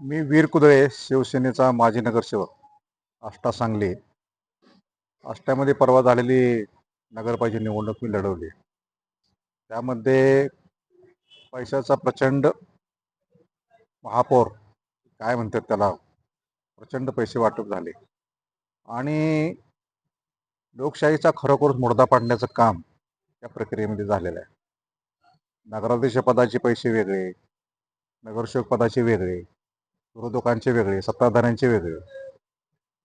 मी वीर कुदळे, शिवसेनेचा माजी नगरसेवक, आष्टा सांगली. आष्ट्यामध्ये परवा झालेली नगरपालिका निवडणूक मी लढवली. त्यामध्ये पैशाचा प्रचंड महापौर काय म्हणतात त्याला, प्रचंड पैसे वाटप झाले आणि लोकशाहीचा खरोखरच मुडदा पाडण्याचं काम या प्रक्रियेमध्ये झालेलं आहे. नगराध्यक्ष पदाचे पैसे वेगळे, नगरसेवक पदाचे वेगळे, विरोधकांचे वेगळे, सत्ताधाऱ्यांचे वेगळे.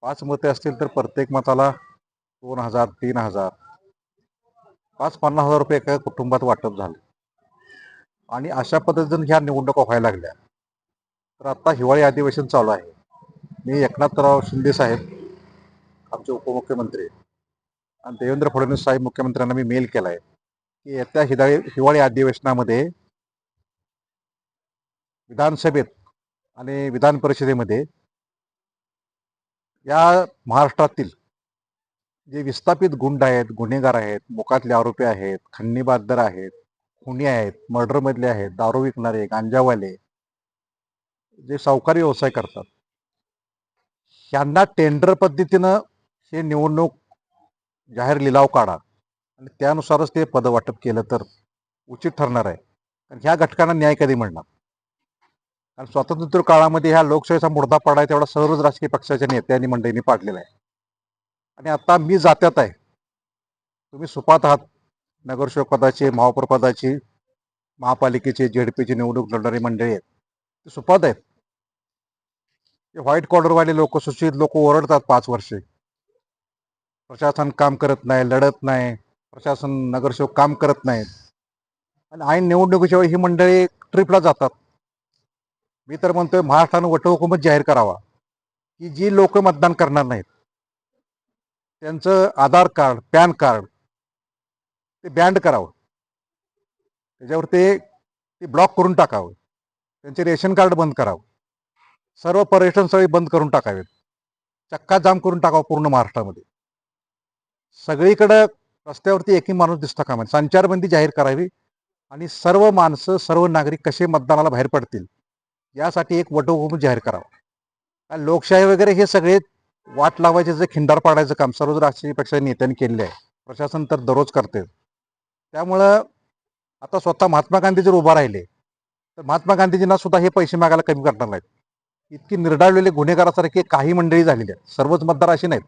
5 मते असतील तर प्रत्येक मताला 2,000, 3,000, 50,000 रुपये एका कुटुंबात वाटप झालं. आणि अशा पद्धतीने ह्या निवडणुका व्हायला लागल्या. तर आता हिवाळी अधिवेशन चालू आहे. मी एकनाथराव शिंदे साहेब, आमचे उपमुख्यमंत्री, आणि देवेंद्र फडणवीस साहेब मुख्यमंत्र्यांना मी मेल केलाय की येत्या हिवाळी अधिवेशनामध्ये विधानसभेत आणि विधान परिषदेमध्ये या महाराष्ट्रातील जे विस्थापित गुंड आहेत, गुन्हेगार आहेत, मुकातले आरोपी आहेत, खंडणीबाददार आहेत, खुनी आहेत, मर्डरमधले आहेत, दारू विकणारे, गांजावाले, जे सावकारी व्यवसाय करतात, यांना टेंडर पद्धतीनं हे निवडणूक जाहीर लिलाव काढा आणि त्यानुसारच ते पदवाटप केलं तर उचित ठरणार आहे. कारण ह्या घटकांना न्याय कधी मिळणार? कारण स्वातंत्र्य काळामध्ये ह्या लोकशाहीचा मुडदा पाडाय तेवढा सर्वच राजकीय पक्षाच्या नेत्यांनी मंडळींनी पाडलेला आहे. आणि आता मी जात्यात आहे, तुम्ही सुपात आहात. नगरसेवक पदाचे, महापौर पदाची, महापालिकेचे, जेडपीची निवडणूक लढणारी मंडळी आहेत, ते सुपात आहेत. व्हाईट कॉलरवाले लोक, सुशिक्षित लोक ओरडतात 5 वर्षे प्रशासन काम करत नाही, लढत नाही, प्रशासन नगरसेवक काम करत नाहीत, आणि ऐन निवडणुकीच्या वेळी ही मंडळी ट्रिपला जातात. मी तर म्हणतोय महाराष्ट्रानं वटहुकूमत जाहीर करावा की जी लोक मतदान करणार नाहीत त्यांचं आधार कार्ड, पॅन कार्ड ते बॅन्ड करावं, त्याच्यावर ते ब्लॉक करून टाकावं, त्यांचे रेशन कार्ड बंद करावं, सर्व पर्यटन स्थळी बंद करून टाकावेत, चक्का जाम करून टाकावं पूर्ण महाराष्ट्रामध्ये. सगळीकडं रस्त्यावरती एकही माणूस दिसता कामा नये. संचारबंदी जाहीर करावी आणि सर्व माणसं, सर्व नागरिक कसे मतदानाला बाहेर पडतील यासाठी एक वटहुकूमत जाहीर करावा. लोकशाही वगैरे हे सगळे वाट लावायचे, जे खिंडार पाडायचं काम सर्वच राजकीय पक्षाच्या नेत्यांनी केलेलं आहे. प्रशासन तर दररोज करते. त्यामुळं आता स्वतः महात्मा गांधी जर उभा राहिले तर महात्मा गांधीजींना सुद्धा हे पैसे मागायला कमी करणार नाहीत. इतकी निर्डाळलेले गुन्हेगारासारखे काही मंडळी झालेली आहेत. सर्वच मतदार असे नाहीत.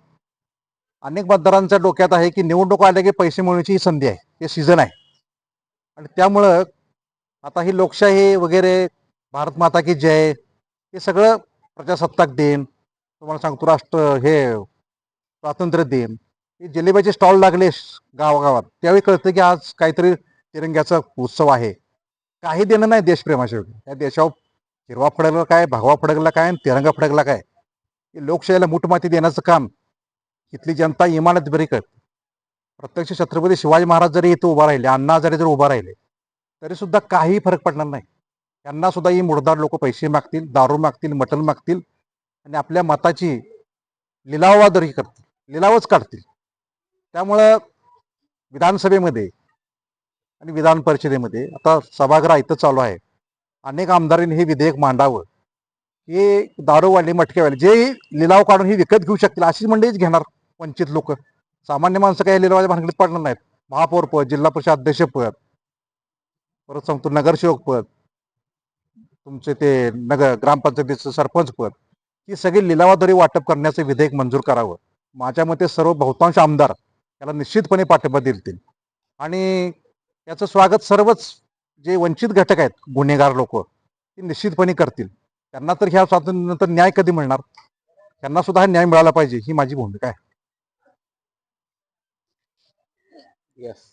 अनेक मतदारांच्या डोक्यात आहे की निवडणूक आल्या की पैसे मिळण्याची ही संधी आहे, हे सीझन आहे. आणि त्यामुळं आता ही लोकशाही वगैरे, भारत माता की जय, हे सगळं प्रजासत्ताक दिन, तुम्हाला सांगतो हे स्वातंत्र्य दिन, हे जिलेबाचे स्टॉल लागले गावागावात, त्यावेळी कळतं की आज काहीतरी तिरंग्याचा उत्सव आहे. काही देणं नाही देशप्रेमाशिवाय. या देशावर हिरवा फडकला काय, भगवा फडकला काय, तिरंगा फडकला काय? लोकशाहीला मुठमाती देण्याचं काम इथली जनता इमानत बरी करते. प्रत्यक्ष छत्रपती शिवाजी महाराज जरी इथं उभा राहिले, अण्णा हजारे जर उभा राहिले, तरी सुद्धा काही फरक पडणार नाही. त्यांना सुद्धा ही मुडदार लोक पैसे मागतील, दारू मागतील, मटण मागतील आणि आपल्या मताची लिलावादरी करतील, लिलावच काढतील. त्यामुळं विधानसभेमध्ये आणि विधान परिषदेमध्ये आता सभागृह इथं चालू आहे. अनेक आमदारांनी हे विधेयक मांडावं. हे दारूवाले, मटकेवाले जे लिलाव काढून ही विकत घेऊ शकतील अशीच मंडळीच घेणार. वंचित लोक, सामान्य माणसं काही लिलावाच्या भानगडीत पडणार नाहीत. महापौर पद, जिल्हा परिषद अध्यक्ष पद, परत सांगतो नगरसेवक पद, तुमचे ते ग्रामपंचायतीचं सरपंच पद, ही सगळी लिलावाद्वारे वाटप करण्याचं विधेयक मंजूर करावं. माझ्या मते सर्व बहुतांश आमदार याला निश्चितपणे पाठिंबा देतील आणि याचं स्वागत सर्वच जे वंचित घटक आहेत, गुन्हेगार लोक, ते निश्चितपणे करतील. त्यांना तर ह्या स्वातंत्र्यानंतर न्याय कधी मिळणार? त्यांना सुद्धा हा न्याय मिळाला पाहिजे, ही माझी भूमिका आहे. येस.